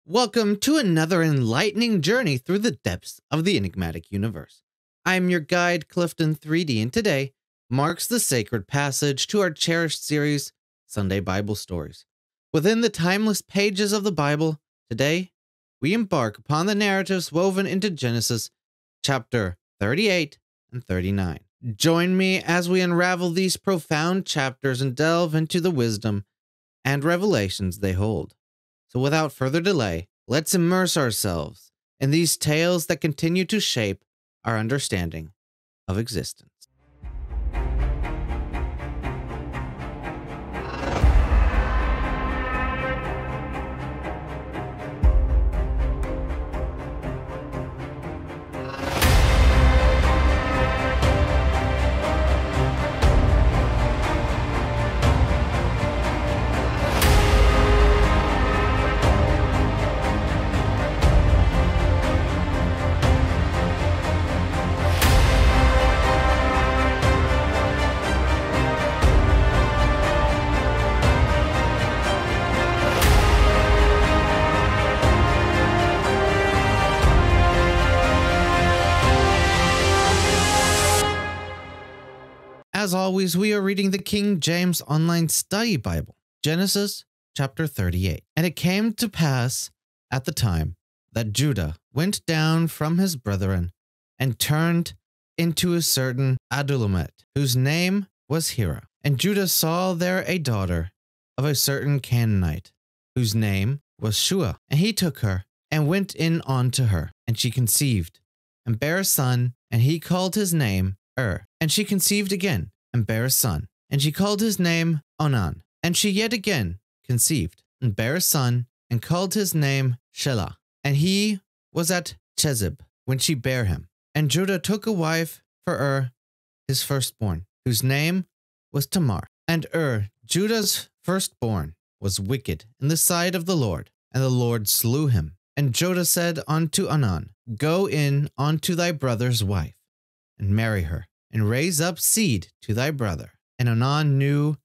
Welcome to another enlightening journey through the depths of the enigmatic universe. I'm your guide, Clifton 3D, and today marks the sacred passage to our cherished series, Sunday Bible Stories. Within the timeless pages of the Bible, today we embark upon the narratives woven into Genesis chapter 38 and 39. Join me as we unravel these profound chapters and delve into the wisdom and revelations they hold. So without further delay, let's immerse ourselves in these tales that continue to shape our understanding of existence. As always, we are reading the King James Online Study Bible, Genesis chapter 38. And it came to pass at the time that Judah went down from his brethren and turned into a certain Adullamite, whose name was Hira. And Judah saw there a daughter of a certain Canaanite, whose name was Shua. And he took her and went in unto her, and she conceived, and bare a son, and he called his name And she conceived again, and bare a son, and she called his name Onan. And she yet again conceived, and bare a son, and called his name Shelah. And he was at Chezib when she bare him. And Judah took a wife for his firstborn, whose name was Tamar. And Judah's firstborn, was wicked in the sight of the Lord, and the Lord slew him. And Judah said unto Onan, Go in unto thy brother's wife, and marry her, and raise up seed to thy brother. And Onan knew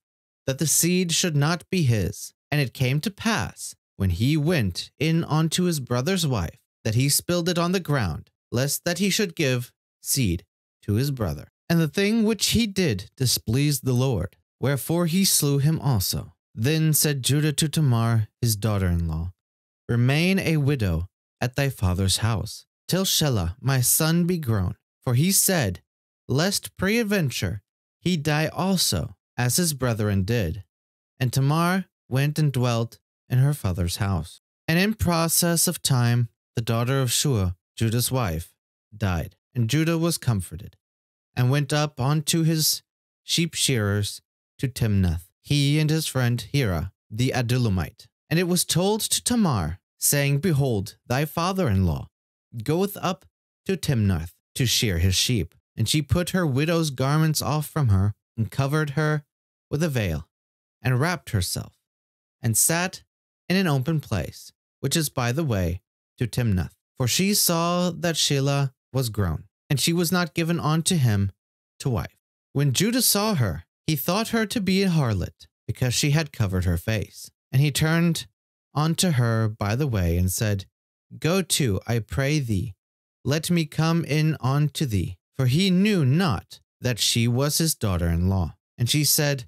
that the seed should not be his. And it came to pass, when he went in unto his brother's wife, that he spilled it on the ground, lest that he should give seed to his brother. And the thing which he did displeased the Lord, wherefore he slew him also. Then said Judah to Tamar, his daughter-in-law, Remain a widow at thy father's house, till Shelah my son be grown. For he said, Lest peradventure he die also, as his brethren did. And Tamar went and dwelt in her father's house. And in process of time, the daughter of Shua, Judah's wife, died. And Judah was comforted, and went up unto his sheep shearers to Timnath, he and his friend Hira, the Adullamite. And it was told to Tamar, saying, Behold, thy father-in-law goeth up to Timnath to shear his sheep. And she put her widow's garments off from her, and covered her with a veil, and wrapped herself, and sat in an open place, which is by the way to Timnath. For she saw that Shelah was grown, and she was not given unto him to wife. When Judah saw her, he thought her to be a harlot, because she had covered her face. And he turned unto her by the way, and said, Go to, I pray thee, let me come in unto thee. For he knew not that she was his daughter-in-law. And she said,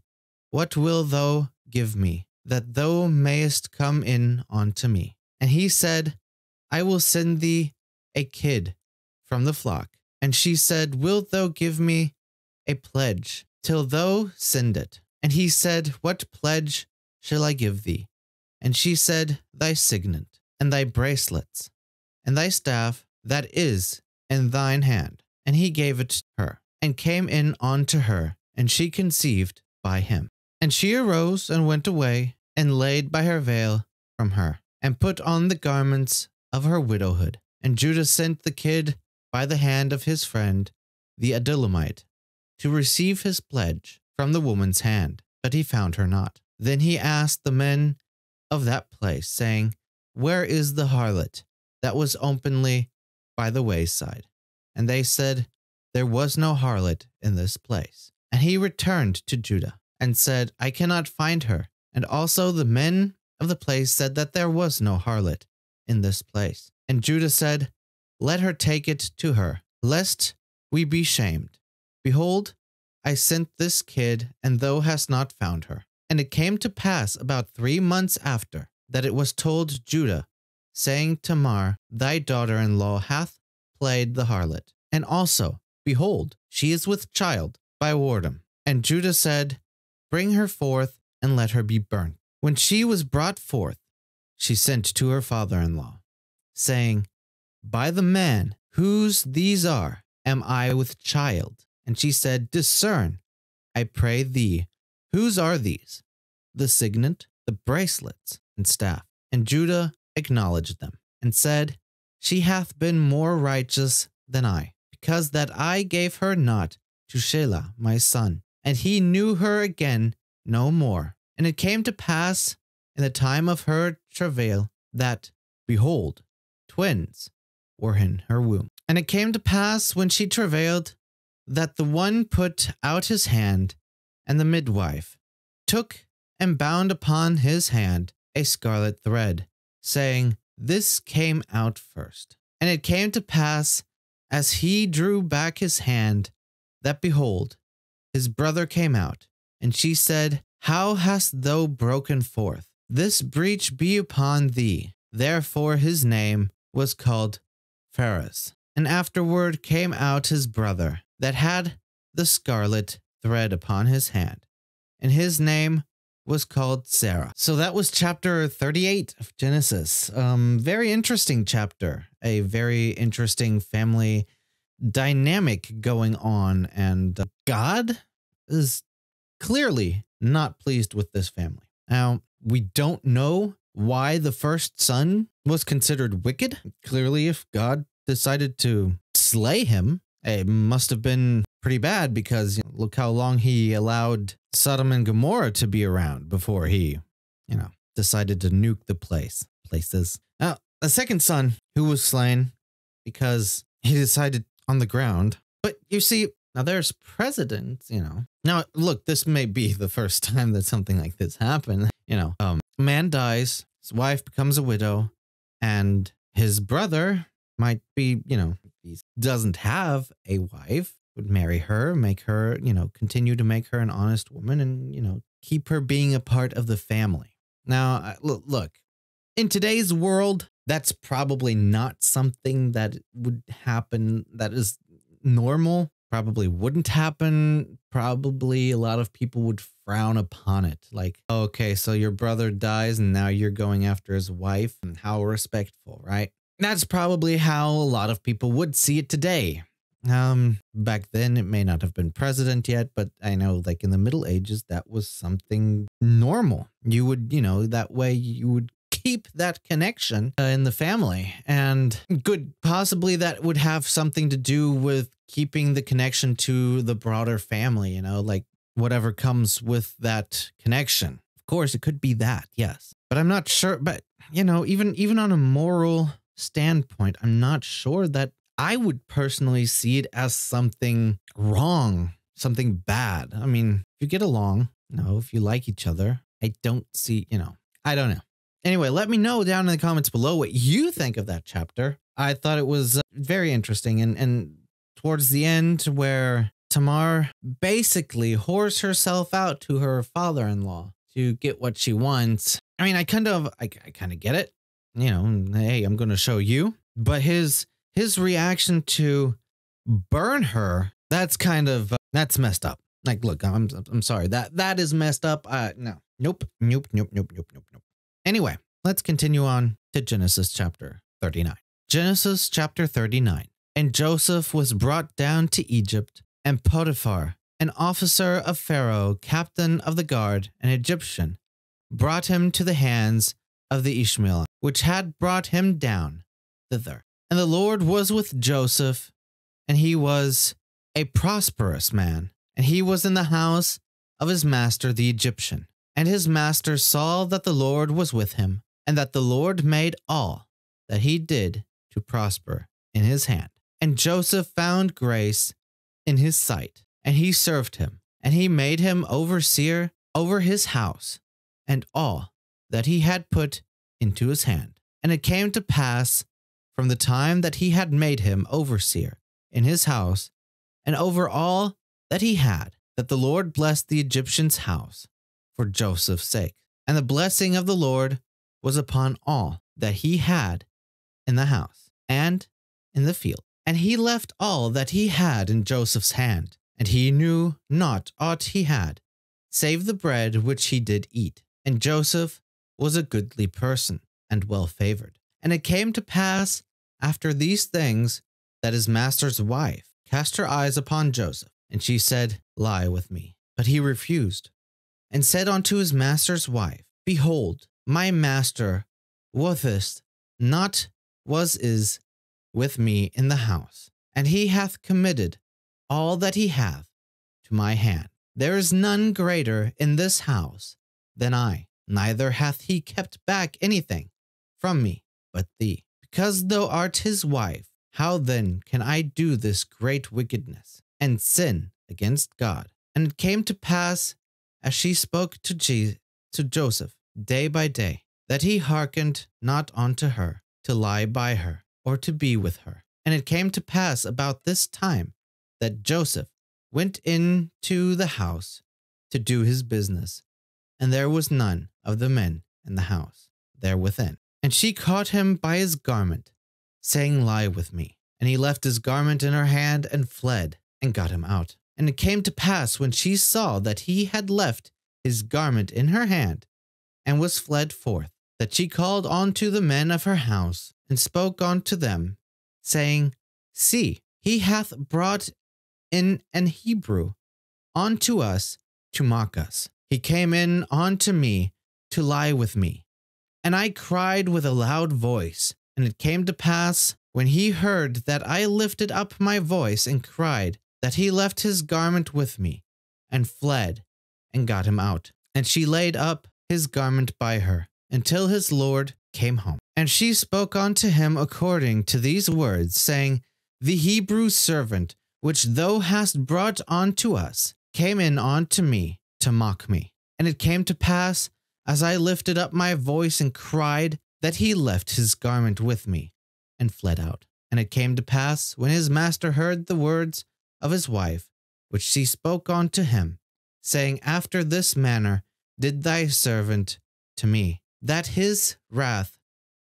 What wilt thou give me, that thou mayest come in unto me? And he said, I will send thee a kid from the flock. And she said, Wilt thou give me a pledge, till thou send it? And he said, What pledge shall I give thee? And she said, Thy signet, and thy bracelets, and thy staff that is in thine hand. And he gave it to her, and came in unto her, and she conceived by him. And she arose and went away, and laid by her veil from her, and put on the garments of her widowhood. And Judah sent the kid by the hand of his friend, the Adullamite, to receive his pledge from the woman's hand, but he found her not. Then he asked the men of that place, saying, Where is the harlot that was openly by the wayside? And they said, There was no harlot in this place. And he returned to Judah, and said, I cannot find her. And also the men of the place said that there was no harlot. in this place. And Judah said, Let her take it to her, lest we be shamed. Behold, I sent this kid, and thou hast not found her. And it came to pass about 3 months after, that it was told Judah, saying, Tamar, thy daughter-in-law hath played the harlot. And also, behold, she is with child by whoredom. And Judah said, Bring her forth, and let her be burnt. When she was brought forth, she sent to her father-in-law, saying, By the man whose these are, am I with child? And she said, Discern, I pray thee, whose are these? The signet, the bracelets, and staff. And Judah acknowledged them, and said, She hath been more righteous than I, because that I gave her not to Shelah my son. And he knew her again no more. And it came to pass in the time of her travail that, behold, twins were in her womb. And it came to pass when she travailed that the one put out his hand, and the midwife took and bound upon his hand a scarlet thread, saying, This came out first. And it came to pass, as he drew back his hand, that behold, his brother came out. And she said, How hast thou broken forth? This breach be upon thee. Therefore his name was called Pharez. And afterward came out his brother, that had the scarlet thread upon his hand, and his name was called Sarah. So that was chapter 38 of Genesis. Very interesting chapter. A very interesting family dynamic going on, and God is clearly not pleased with this family. Now, we don't know why the first son was considered wicked. Clearly, if God decided to slay him, it must have been pretty bad, because look how long he allowed Sodom and Gomorrah to be around before he, decided to nuke the places. Now, the second son who was slain because he decided on the ground. But you see, now there's precedents, Now, look, this may be the first time that something like this happened. A man dies, his wife becomes a widow, and his brother might be, he doesn't have a wife, would marry her, make her, continue to make her an honest woman, and, keep her being a part of the family. Now, look, in today's world, that's probably not something that would happen, that is normal, probably wouldn't happen. Probably a lot of people would frown upon it. Like, okay, so your brother dies and now you're going after his wife, and how respectful, right? That's probably how a lot of people would see it today. Back then it may not have been president yet, but I know like in the Middle Ages, that was something normal. You would, that way you would keep that connection in the family, and possibly that would have something to do with keeping the connection to the broader family, like whatever comes with that connection. Of course, it could be that, yes, but I'm not sure. But even on a moral standpoint, I'm not sure that I would personally see it as something wrong, something bad. I mean, if you get along, if you like each other, I don't see, I don't know. Anyway, let me know down in the comments below what you think of that chapter. I thought it was very interesting, and towards the end where Tamar basically whores herself out to her father-in-law to get what she wants. I mean, I kind of get it. Hey, I'm going to show you. But his reaction to burn her, that's kind of, that's messed up. Like, look, I'm sorry. That is messed up. No. Nope. Anyway, let's continue on to Genesis chapter 39. Genesis chapter 39. And Joseph was brought down to Egypt, and Potiphar, an officer of Pharaoh, captain of the guard, an Egyptian, brought him to the hands of the Ishmaelites, which had brought him down thither. And the Lord was with Joseph, and he was a prosperous man, and he was in the house of his master the Egyptian. And his master saw that the Lord was with him, and that the Lord made all that he did to prosper in his hand. And Joseph found grace in his sight, and he served him, and he made him overseer over his house, and all that he had put into his hand. And it came to pass from the time that he had made him overseer in his house and over all that he had, that the Lord blessed the Egyptian's house for Joseph's sake. And the blessing of the Lord was upon all that he had in the house and in the field. And he left all that he had in Joseph's hand, and he knew not aught he had, save the bread which he did eat. And Joseph was a goodly person, and well favored. And it came to pass after these things that his master's wife cast her eyes upon Joseph, and she said, Lie with me. But he refused, and said unto his master's wife, Behold, my master wottest not was is with me in the house, and he hath committed all that he hath to my hand. There is none greater in this house than I, neither hath he kept back anything from me but thee. Because thou art his wife, how then can I do this great wickedness and sin against God? And it came to pass, as she spoke to Joseph day by day, that he hearkened not unto her to lie by her or to be with her. And it came to pass about this time that Joseph went into the house to do his business, and there was none of the men in the house there within. And she caught him by his garment, saying, Lie with me. And he left his garment in her hand and fled, and got him out. And it came to pass, when she saw that he had left his garment in her hand, and was fled forth, that she called unto the men of her house, and spoke unto them, saying, See, he hath brought in an Hebrew unto us to mock us. He came in unto me to lie with me. And I cried with a loud voice. And it came to pass, when he heard that I lifted up my voice and cried, that he left his garment with me, and fled, and got him out. And she laid up his garment by her, until his lord came home. And she spoke unto him according to these words, saying, The Hebrew servant, which thou hast brought unto us, came in unto me to mock me. And it came to pass, as I lifted up my voice and cried, that he left his garment with me, and fled out. And it came to pass, when his master heard the words of his wife, which she spoke unto him, saying, After this manner did thy servant to me, that his wrath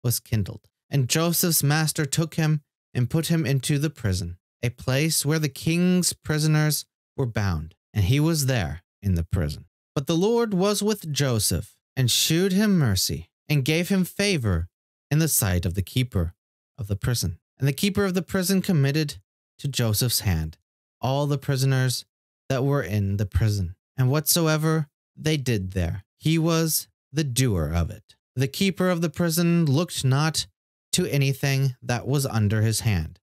was kindled. And Joseph's master took him and put him into the prison, a place where the king's prisoners were bound, and he was there in the prison. But the Lord was with Joseph, and shewed him mercy, and gave him favor in the sight of the keeper of the prison. And the keeper of the prison committed to Joseph's hand all the prisoners that were in the prison, and whatsoever they did there, he was the doer of it. The keeper of the prison looked not to anything that was under his hand,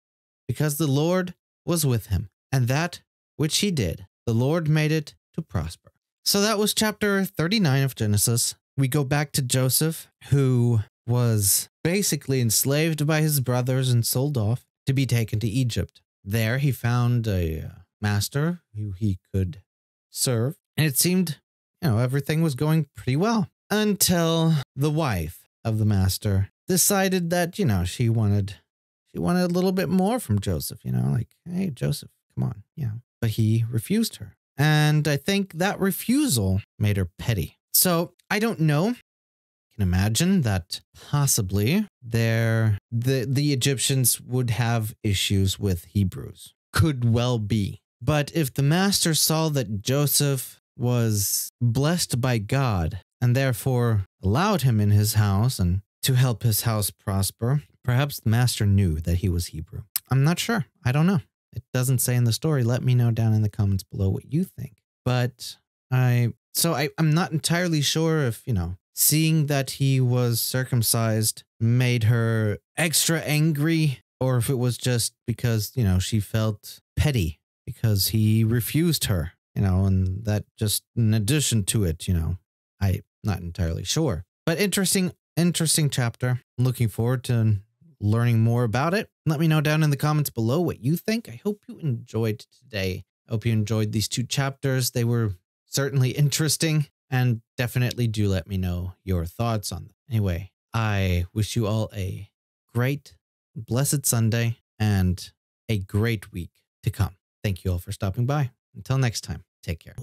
because the Lord was with him, and that which he did, the Lord made it to prosper. So that was chapter 39 of Genesis. We go back to Joseph, who was basically enslaved by his brothers and sold off to be taken to Egypt. There he found a master who he could serve, and it seemed, everything was going pretty well until the wife of the master decided that, she wanted a little bit more from Joseph, like, hey, Joseph, come on, But he refused her. And I think that refusal made her petty. So I don't know. I can imagine that possibly the Egyptians would have issues with Hebrews. Could well be. But if the master saw that Joseph was blessed by God and therefore allowed him in his house and to help his house prosper, perhaps the master knew that he was Hebrew. I'm not sure. I don't know. It doesn't say in the story. Let me know down in the comments below what you think. But I'm not entirely sure if, seeing that he was circumcised made her extra angry, or if it was just because, she felt petty because he refused her, and that just in addition to it, I'm not entirely sure. But interesting chapter. I'm looking forward to learning more about it. Let me know down in the comments below what you think. I hope you enjoyed today. I hope you enjoyed these 2 chapters. They were certainly interesting, and definitely do let me know your thoughts on them. Anyway, I wish you all a great, blessed Sunday and a great week to come. Thank you all for stopping by. Until next time, take care.